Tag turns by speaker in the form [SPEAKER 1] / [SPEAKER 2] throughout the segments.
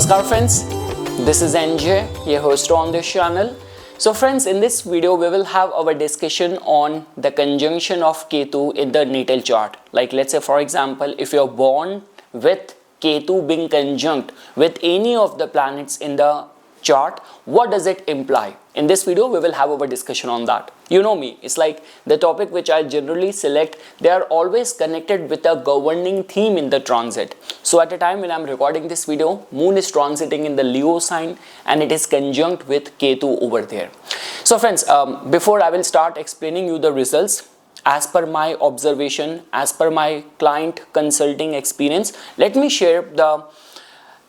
[SPEAKER 1] Namaskar friends, this is NJ, your host on this channel. So friends, in this video we will have our discussion on the conjunction of Ketu in the natal chart. Like let's say for example, if you're born with Ketu being conjunct with any of the planets in the chart, what does it imply? In this video we will have our discussion on that. You know me, it's like the topic which I generally select, they are always connected with a governing theme in the transit. So at a time when I'm recording this video, Moon is transiting in the Leo sign and it is conjunct with Ketu over there. So friends, before I will start explaining you the results, as per my observation, as per my client consulting experience, let me share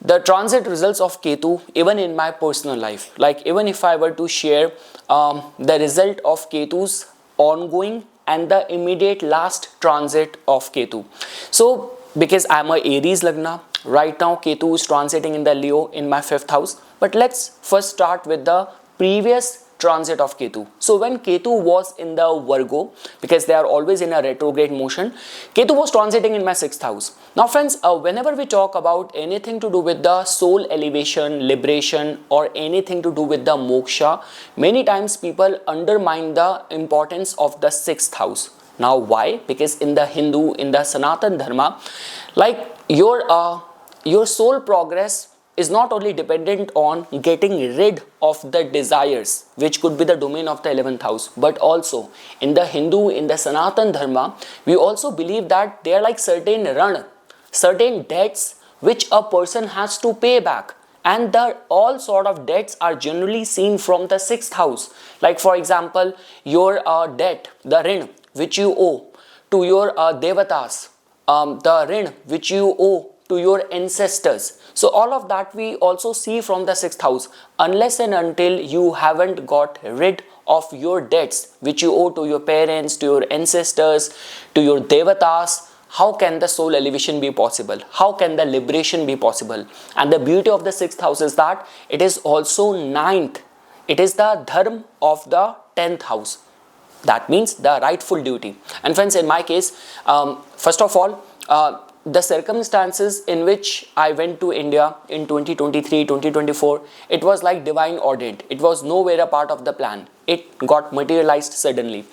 [SPEAKER 1] the transit results of Ketu even in my personal life. Like even if I were to share the result of Ketu's ongoing and the immediate last transit of Ketu. So because I'm a Aries Lagna, right now Ketu is transiting in the Leo in my 5th house. But let's first start with the previous transit of Ketu. So when Ketu was in the Virgo, because they are always in a retrograde motion, Ketu was transiting in my 6th house. Now friends, whenever we talk about anything to do with the soul elevation, liberation, or anything to do with the moksha, many times people undermine the importance of the 6th house. Now why? Because in the Hindu, in the Sanatan Dharma, like your soul progress is not only dependent on getting rid of the desires, which could be the domain of the 11th house, but also in the Hindu, in the Sanatan Dharma, we also believe that there are like certain debts which a person has to pay back. And all sort of debts are generally seen from the 6th house. Like for example, your debt, the rin which you owe to your devatas, the rin which you owe to your ancestors. So all of that we also see from the 6th house. Unless and until you haven't got rid of your debts which you owe to your parents, to your ancestors, to your devatas, how can the soul elevation be possible? How can the liberation be possible? And the beauty of the 6th house is that it is also 9th. It is the dharma of the 10th house. That means the rightful duty. And friends, in my case, first of all, the circumstances in which I went to India in 2023, 2024, it was like divine ordained. It was nowhere a part of the plan. It got materialized suddenly.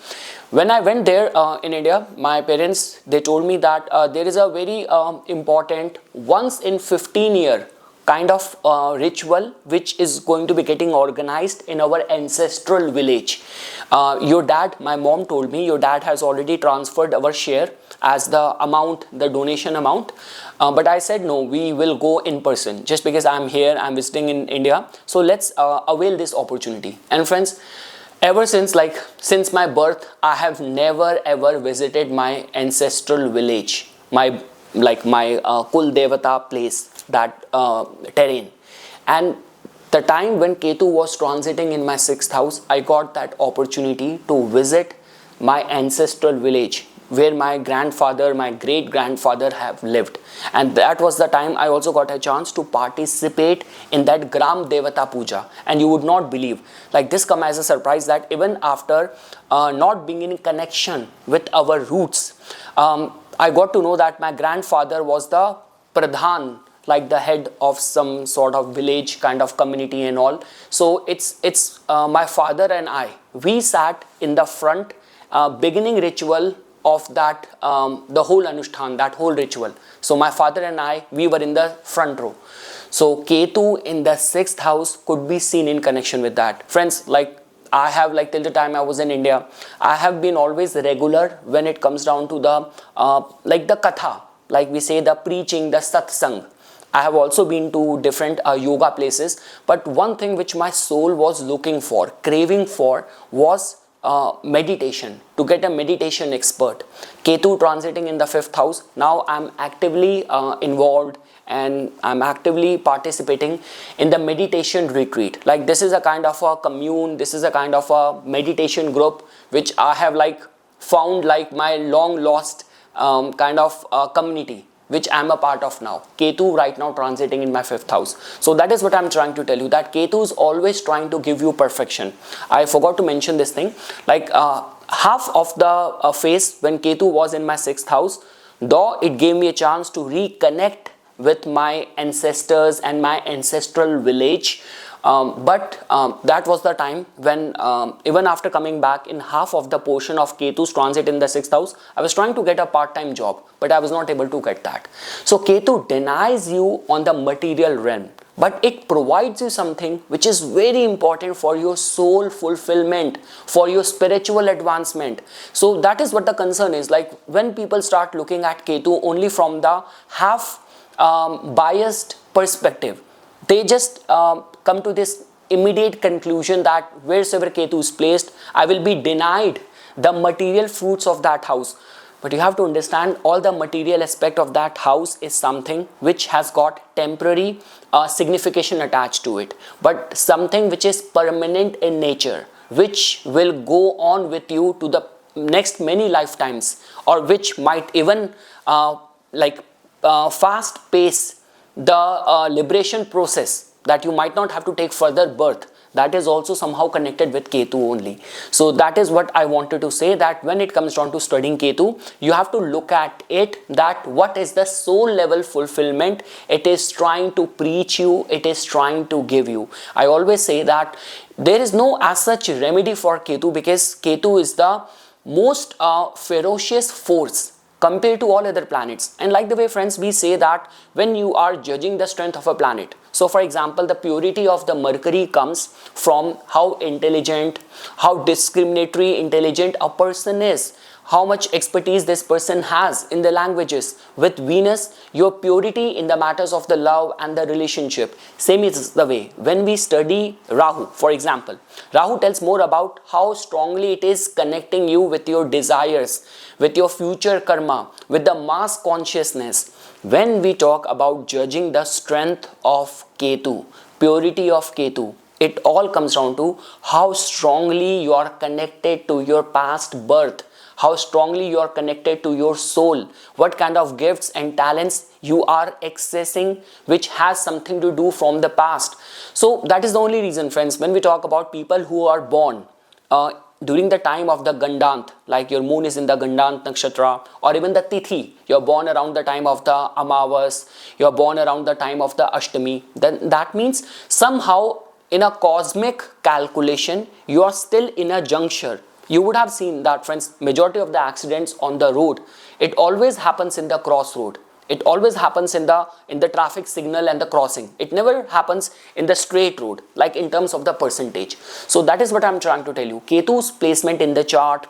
[SPEAKER 1] When I went there in India, my parents, they told me that there is a very important once in 15-year kind of ritual which is going to be getting organized in our ancestral village. Your dad, my mom told me, your dad has already transferred our share as the amount, the donation amount. But I said, no, we will go in person just because I'm here, I'm visiting in India. So let's avail this opportunity. And friends, ever since my birth, I have never ever visited my ancestral village, my Kul Devata place, that terrain. And the time when Ketu was transiting in my 6th house, I got that opportunity to visit my ancestral village where my grandfather, my great grandfather have lived. And that was the time I also got a chance to participate in that Gram Devata Puja. And you would not believe, like this come as a surprise, that even after not being in connection with our roots, I got to know that my grandfather was the Pradhan, like the head of some sort of village kind of community and all. So it's my father and I, we sat in the front beginning ritual of that, the whole Anushthan, that whole ritual. So my father and I, we were in the front row. So Ketu in the 6th house could be seen in connection with that. Friends, like I have, like till the time I was in India, I have been always regular when it comes down to the like the katha, like we say the preaching, the satsang. I have also been to different yoga places, but one thing which my soul was looking for, craving for, was meditation, to get a meditation expert. Ketu transiting in the 5th house, now I'm actively involved and I'm actively participating in the meditation retreat. Like this is a kind of a commune, this is a kind of a meditation group which I have like found like my long lost kind of community which I am a part of now. Ketu right now transiting in my 5th house. So that is what I am trying to tell you, that Ketu is always trying to give you perfection. I forgot to mention this thing, like half of the phase when Ketu was in my 6th house, though it gave me a chance to reconnect with my ancestors and my ancestral village. But that was the time when even after coming back in half of the portion of Ketu's transit in the 6th house, I was trying to get a part-time job, but I was not able to get that. So Ketu denies you on the material realm, but it provides you something which is very important for your soul fulfillment, for your spiritual advancement. So that is what the concern is. Like when people start looking at Ketu only from the half biased perspective, they just come to this immediate conclusion that wheresoever Ketu is placed, I will be denied the material fruits of that house. But you have to understand, all the material aspect of that house is something which has got temporary signification attached to it, but something which is permanent in nature, which will go on with you to the next many lifetimes, or which might even fast pace the liberation process, that you might not have to take further birth. That is also somehow connected with Ketu only. So that is what I wanted to say, that when it comes down to studying Ketu, you have to look at it, that what is the soul level fulfillment it is trying to preach you, it is trying to give you. I always say that there is no as such remedy for Ketu, because Ketu is the most ferocious force compared to all other planets. And like the way, friends, we say that when you are judging the strength of a planet, so for example, the purity of the Mercury comes from how intelligent, how discriminatory intelligent a person is, how much expertise this person has in the languages. With Venus, your purity in the matters of the love and the relationship. Same is the way when we study Rahu, for example. Rahu tells more about how strongly it is connecting you with your desires, with your future karma, with the mass consciousness. When we talk about judging the strength of Ketu, purity of Ketu, it all comes down to how strongly you are connected to your past birth, how strongly you are connected to your soul, what kind of gifts and talents you are accessing, which has something to do from the past. So that is the only reason, friends, when we talk about people who are born during the time of the Gandant, like your moon is in the Gandant nakshatra, or even the Tithi, you're born around the time of the Amavas, you're born around the time of the Ashtami, then that means somehow in a cosmic calculation, you are still in a juncture. You would have seen that, friends, majority of the accidents on the road, it always happens in the crossroad. It always happens in the traffic signal and the crossing. It never happens in the straight road, like in terms of the percentage. So that is what I'm trying to tell you. Ketu's placement in the chart,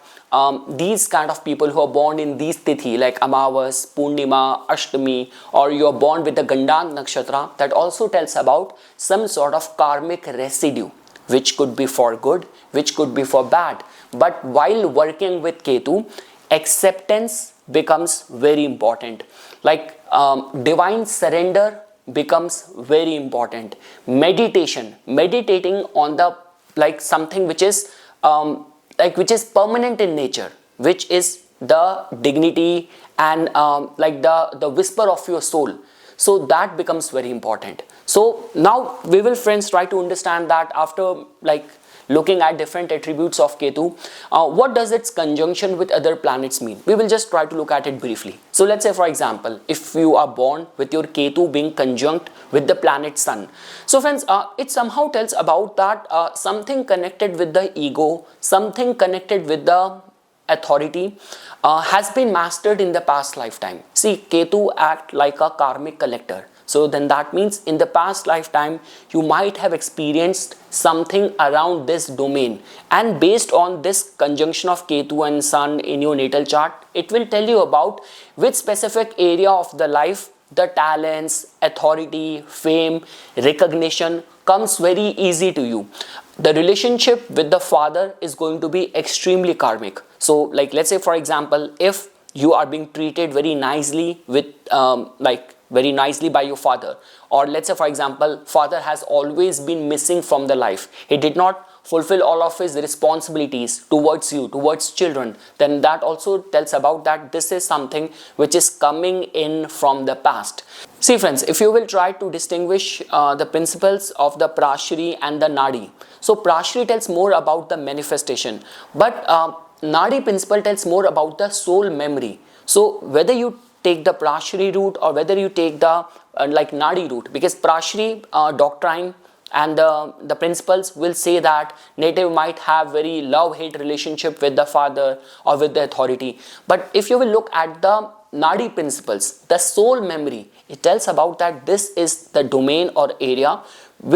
[SPEAKER 1] these kind of people who are born in these tithi, like Amavas, Purnima, Ashtami, or you are born with the Gandant nakshatra, that also tells about some sort of karmic residue, which could be for good, which could be for bad. But while working with Ketu, acceptance becomes very important. Like divine surrender becomes very important. Meditation, meditating on the something which is which is permanent in nature, which is the dignity and the whisper of your soul. So that becomes very important. So now we will, friends, try to understand that after looking at different attributes of Ketu, what does its conjunction with other planets mean? We will just try to look at it briefly. So let's say, for example, if you are born with your Ketu being conjunct with the planet Sun. So friends, it somehow tells about that something connected with the ego, something connected with the authority has been mastered in the past lifetime. See, Ketu act like a karmic collector. So then that means in the past lifetime, you might have experienced something around this domain. And based on this conjunction of Ketu and Sun in your natal chart, it will tell you about which specific area of the life the talents, authority, fame, recognition comes very easy to you. The relationship with the father is going to be extremely karmic. So let's say, for example, if you are being treated very nicely with very nicely by your father, or let's say, for example, father has always been missing from the life, he did not fulfill all of his responsibilities towards you, towards children, then that also tells about that this is something which is coming in from the past. See friends, if you will try to distinguish the principles of the Prashri and the Nadi. So Prashri tells more about the manifestation, but Nadi principle tells more about the soul memory. So whether you take the Prashri route or whether you take the like Nadi route, because Prashri doctrine and the principles will say that native might have very love-hate relationship with the father or with the authority. But if you will look at the Nadi principles, the soul memory, it tells about that this is the domain or area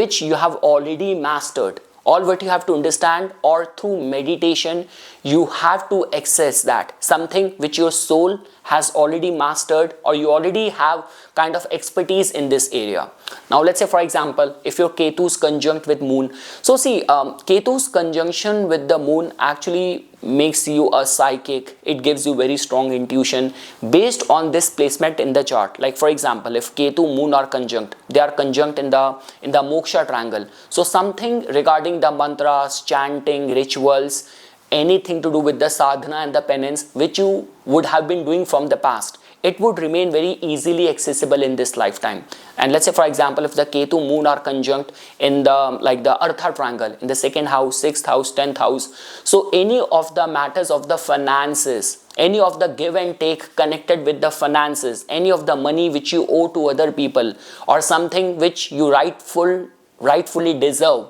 [SPEAKER 1] which you have already mastered. All what you have to understand, or through meditation you have to access that something which your soul has already mastered, or you already have kind of expertise in this area. Now let's say for example, if your Ketu is conjunct with moon, so see, Ketu's conjunction with the moon actually makes you a psychic. It gives you very strong intuition based on this placement in the chart. Like for example, if Ketu moon are conjunct, they are conjunct in the moksha triangle, so something regarding the mantras, chanting, rituals, anything to do with the sadhana and the penance which you would have been doing from the past, it would remain very easily accessible in this lifetime. And let's say for example, if the Ketu moon are conjunct in the like the Artha triangle in the 2nd house, 6th house, 10th house, so any of the matters of the finances, any of the give and take connected with the finances, any of the money which you owe to other people, or something which you rightfully deserve,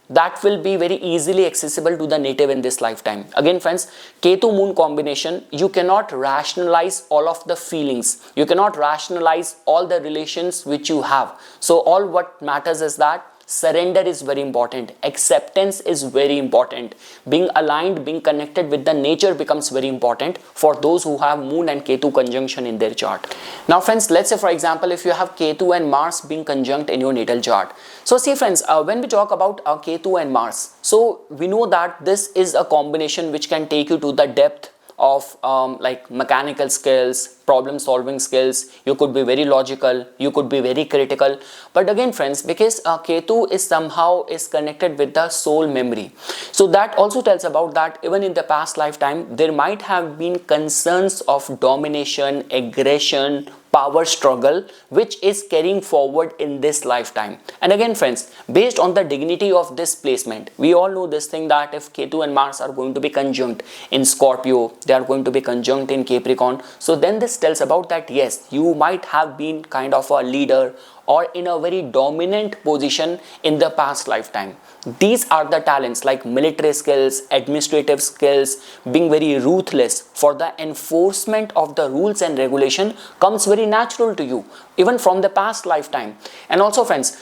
[SPEAKER 1] that will be very easily accessible to the native in this lifetime. Again friends, Ketu moon combination, you cannot rationalize all of the feelings, you cannot rationalize all the relations which you have. So all what matters is that surrender is very important, acceptance is very important, being aligned, being connected with the nature becomes very important for those who have moon and Ketu conjunction in their chart. Now friends, let's say for example, if you have Ketu and Mars being conjunct in your natal chart. So see friends, when we talk about Ketu and Mars, so we know that this is a combination which can take you to the depth of like mechanical skills, problem solving skills. You could be very logical, you could be very critical. But again friends, because Ketu is somehow connected with the soul memory, so that also tells about that even in the past lifetime there might have been concerns of domination, aggression, power struggle which is carrying forward in this lifetime. And again friends, based on the dignity of this placement, we all know this thing that if Ketu and Mars are going to be conjunct in Scorpio, they are going to be conjunct in Capricorn, so then this tells about that yes, you might have been kind of a leader or in a very dominant position in the past lifetime. These are the talents like military skills, administrative skills, being very ruthless for the enforcement of the rules and regulation comes very natural to you even from the past lifetime. And also friends,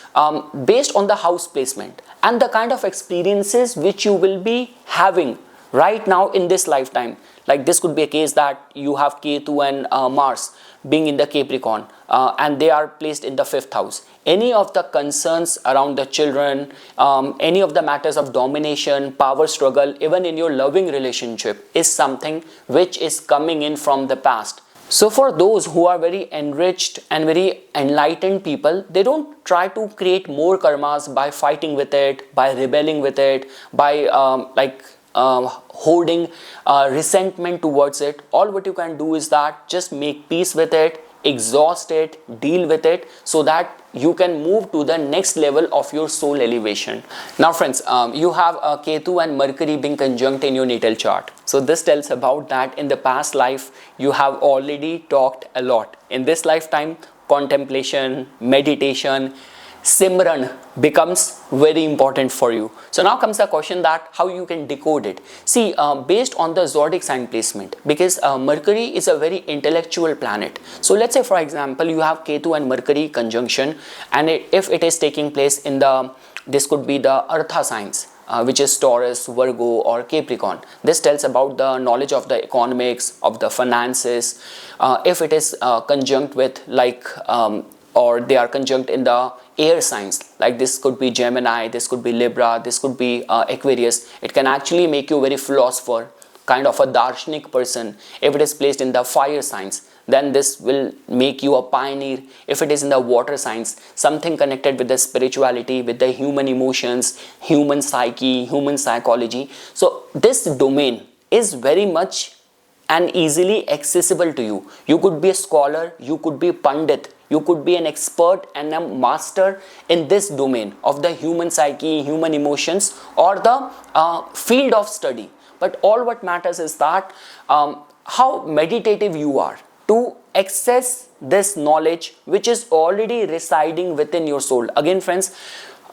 [SPEAKER 1] based on the house placement and the kind of experiences which you will be having right now in this lifetime, like this could be a case that you have Ketu and Mars being in the Capricorn and they are placed in the 5th house. Any of the concerns around the children, any of the matters of domination, power struggle, even in your loving relationship is something which is coming in from the past. So for those who are very enriched and very enlightened people, they don't try to create more karmas by fighting with it, by rebelling with it, by holding resentment towards it. All what you can do is that just make peace with it, exhaust it, deal with it, so that you can move to the next level of your soul elevation. Now friends, you have Ketu and Mercury being conjunct in your natal chart. So this tells about that in the past life you have already talked a lot. In this lifetime, contemplation, meditation, Simran becomes very important for you. So now comes the question that how you can decode it. See, based on the zodiac sign placement, because Mercury is a very intellectual planet. So let's say for example you have Ketu and Mercury conjunction, and if it is taking place in this could be the Artha signs, which is Taurus, Virgo or Capricorn. This tells about the knowledge of the economics, of the finances. If it is conjunct with or they are conjunct in the air signs, like this could be Gemini, this could be Libra, this could be Aquarius, it can actually make you a very philosopher, kind of a darshanik person. If it is placed in the fire signs, then this will make you a pioneer. If it is in the water signs, something connected with the spirituality, with the human emotions, human psyche, human psychology. So this domain is very much and easily accessible to you. You could be a scholar, you could be a pandit, you could be an expert and a master in this domain of the human psyche, human emotions, or the field of study. But all what matters is that how meditative you are to access this knowledge which is already residing within your soul. Again friends,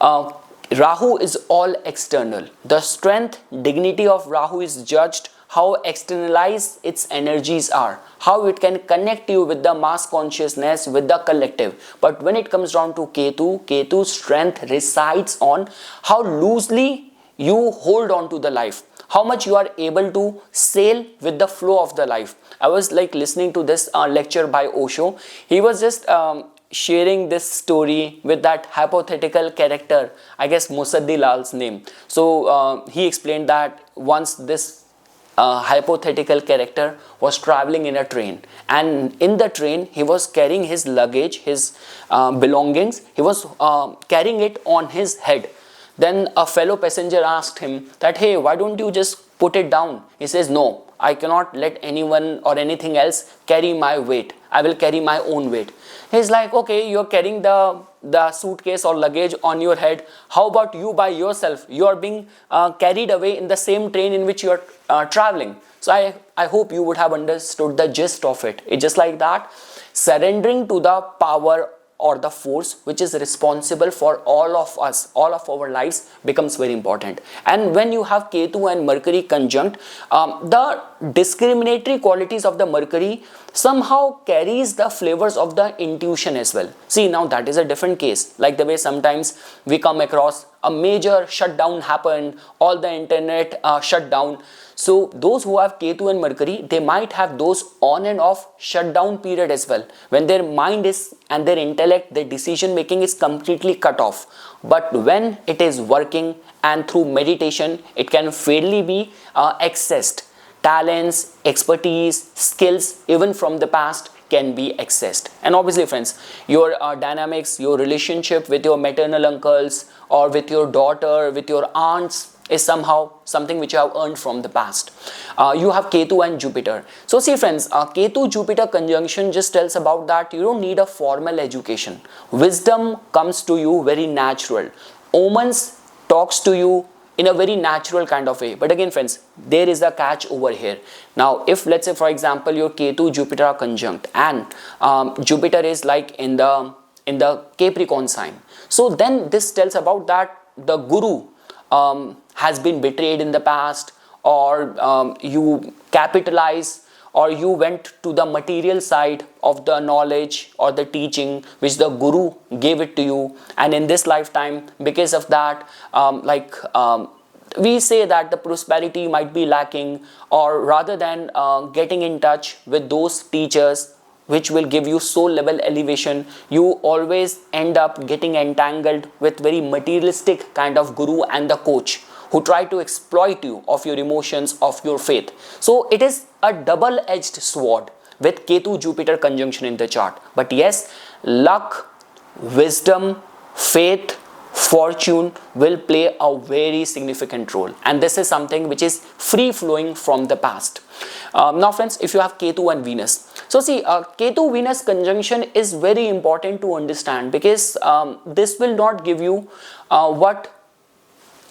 [SPEAKER 1] Rahu is all external. The strength, dignity of Rahu is judged how externalized its energies are, how it can connect you with the mass consciousness, with the collective. But when it comes down to Ketu, Ketu's strength resides on how loosely you hold on to the life, how much you are able to sail with the flow of the life. I was like listening to this lecture by Osho. He was just sharing this story with that hypothetical character, I guess Musaddi Lal's name. So he explained that once this hypothetical character was traveling in a train, and in the train he was carrying his luggage, his belongings, he was carrying it on his head. Then a fellow passenger asked him that, hey, why don't you just put it down? He says, no, I cannot let anyone or anything else carry my weight. I will carry my own weight. He's like, okay, you're carrying the suitcase or luggage on your head. How about you by yourself? You are being carried away in the same train in which you are traveling. So I hope you would have understood the gist of it. It's just like that. Surrendering to the power or the force which is responsible for all of us, all of our lives, becomes very important. And when you have Ketu and Mercury conjunct, the discriminatory qualities of the Mercury somehow carries the flavors of the intuition as well. See, now that is a different case, like the way sometimes we come across a major shutdown happened, all the internet shut down. So those who have Ketu and Mercury, they might have those on and off shutdown period as well, when their mind is and their intellect, their decision making is completely cut off. But when it is working and through meditation, it can fairly be accessed. Talents, expertise, skills, even from the past, can be accessed. And obviously friends, your dynamics, your relationship with your maternal uncles or with your daughter, with your aunts, is somehow something which you have earned from the past. You have Ketu and Jupiter. So see friends, Ketu-Jupiter conjunction just tells about that you don't need a formal education. Wisdom comes to you very natural. Omens talks to you in a very natural kind of way. But again friends, there is a catch over here. Now if let's say for example your Ketu-Jupiter are conjunct and Jupiter is like in the Capricorn sign, so then this tells about that the Guru has been betrayed in the past, or you capitalize, or you went to the material side of the knowledge or the teaching which the Guru gave it to you, and in this lifetime because of that we say that the prosperity might be lacking, or rather than getting in touch with those teachers which will give you soul level elevation, you always end up getting entangled with very materialistic kind of guru and the coach who try to exploit you of your emotions, of your faith. So it is a double-edged sword with Ketu-Jupiter conjunction in the chart. But yes, luck, wisdom, faith, fortune will play a very significant role, and this is something which is free flowing from the past. Now friends, if you have Ketu and Venus, so see, Ketu Venus conjunction is very important to understand, because this will not give you what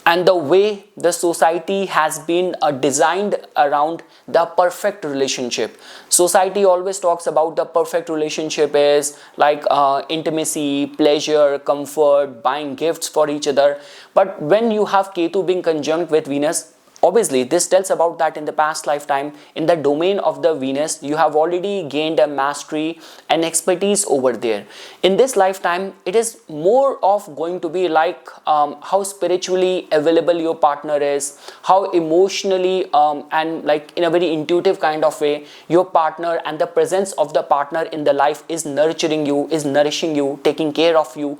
[SPEAKER 1] and the way the society has been designed around the perfect relationship. Society always talks about the perfect relationship is like intimacy, pleasure, comfort, buying gifts for each other. But when you have Ketu being conjunct with Venus, obviously this tells about that in the past lifetime, in the domain of the Venus, you have already gained a mastery and expertise over there. In this lifetime, it is more of going to be like how spiritually available your partner is, how emotionally and like in a very intuitive kind of way your partner and the presence of the partner in the life is nurturing you, is nourishing you, taking care of you.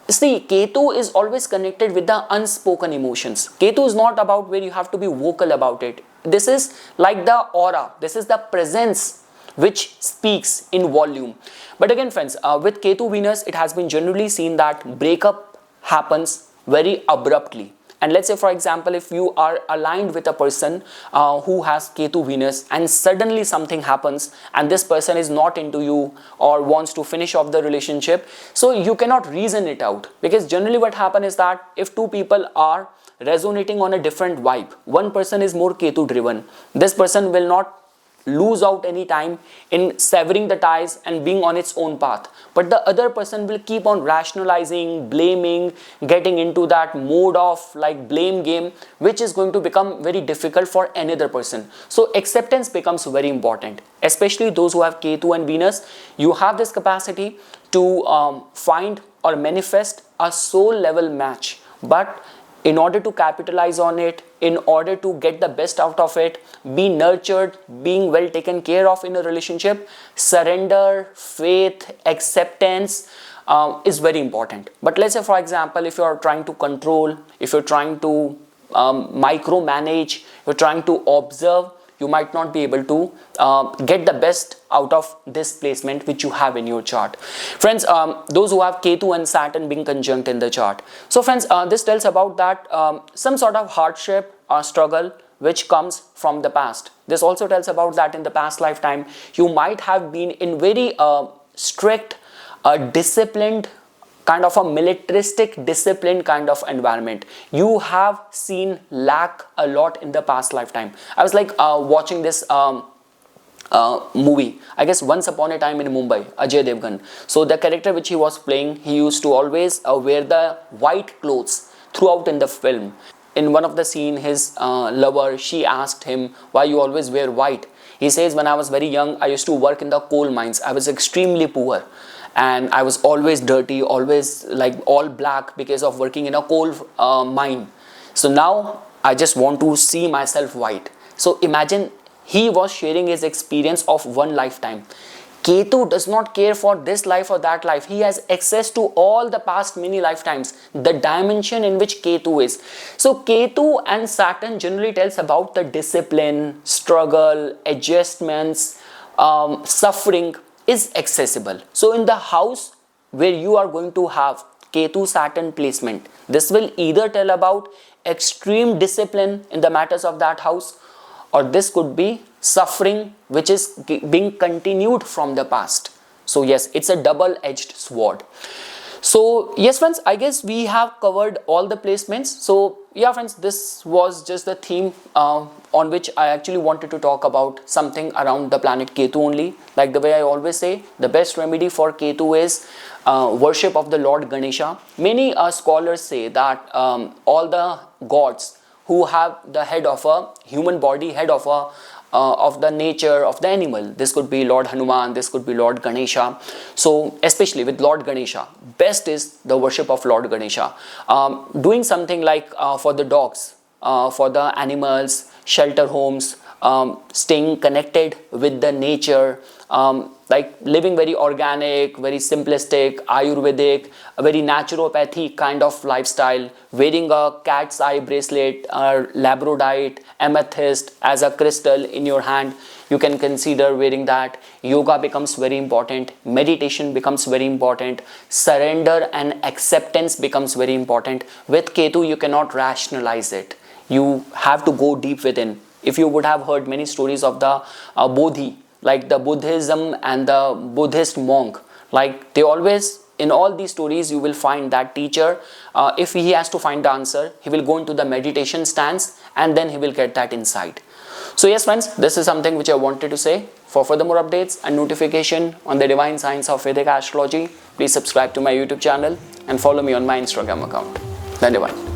[SPEAKER 1] See, Ketu is always connected with the unspoken emotions. Ketu is not about where you have to be vocal about it. This is like the aura. This is the presence which speaks in volume. But again friends, with Ketu Venus, it has been generally seen that breakup happens very abruptly. And let's say for example, if you are aligned with a person who has Ketu Venus and suddenly something happens and this person is not into you or wants to finish off the relationship, so you cannot reason it out, because generally what happens is that if two people are resonating on a different vibe, one person is more Ketu driven, this person will not lose out any time in severing the ties and being on its own path, but the other person will keep on rationalizing, blaming, getting into that mode of like blame game, which is going to become very difficult for another person. So acceptance becomes very important, especially those who have Ketu and Venus. You have this capacity to find or manifest a soul level match, but in order to capitalize on it, in order to get the best out of it, be nurtured, being well taken care of in a relationship, surrender, faith, acceptance is very important. But let's say, for example, if you're trying to control, if you're trying to micromanage, you're trying to observe, you might not be able to get the best out of this placement which you have in your chart. Friends, those who have Ketu and Saturn being conjunct in the chart. So friends, this tells about that some sort of hardship or struggle which comes from the past. This also tells about that in the past lifetime, you might have been in very strict, disciplined, kind of a militaristic discipline kind of environment. You have seen lack a lot in the past lifetime. I was like watching this movie, I guess Once Upon a Time in Mumbai, Ajay Devgan. So the character which he was playing, he used to always wear the white clothes throughout in the film. In one of the scene, his lover, she asked him, why you always wear white? He says, when I was very young, I used to work in the coal mines. I was extremely poor, and I was always dirty, always like all black because of working in a coal mine. So now I just want to see myself white. So imagine, he was sharing his experience of one lifetime. Ketu does not care for this life or that life. He has access to all the past many lifetimes, the dimension in which Ketu is. So Ketu and Saturn generally tells about the discipline, struggle, adjustments, suffering is accessible. So in the house where you are going to have Ketu Saturn placement, this will either tell about extreme discipline in the matters of that house, or this could be suffering which is being continued from the past. So yes, it's a double-edged sword. So yes friends, I guess we have covered all the placements. So yeah friends, this was just the theme on which I actually wanted to talk about something around the planet Ketu only. Like the way I always say, the best remedy for Ketu is worship of the Lord Ganesha. Many scholars say that all the gods who have the head of a human body, head of a of the nature of the animal. This could be Lord Hanuman, this could be Lord Ganesha. So especially with Lord Ganesha, best is the worship of Lord Ganesha. Doing something like for the dogs, for the animals, shelter homes, staying connected with the nature, like living very organic, very simplistic, Ayurvedic, a very naturopathy kind of lifestyle, wearing a cat's eye bracelet, labradorite, amethyst as a crystal in your hand, you can consider wearing that. Yoga becomes very important, meditation becomes very important, surrender and acceptance becomes very important. With Ketu, you cannot rationalize it. You have to go deep within. If you would have heard many stories of the Bodhi, like the Buddhism and the Buddhist monk, like they always, in all these stories, you will find that teacher, if he has to find the answer, he will go into the meditation stance and then he will get that insight. So yes friends, this is something which I wanted to say. For further more updates and notification on the divine science of Vedic astrology, please subscribe to my YouTube channel and follow me on my Instagram account. Dhanyavad.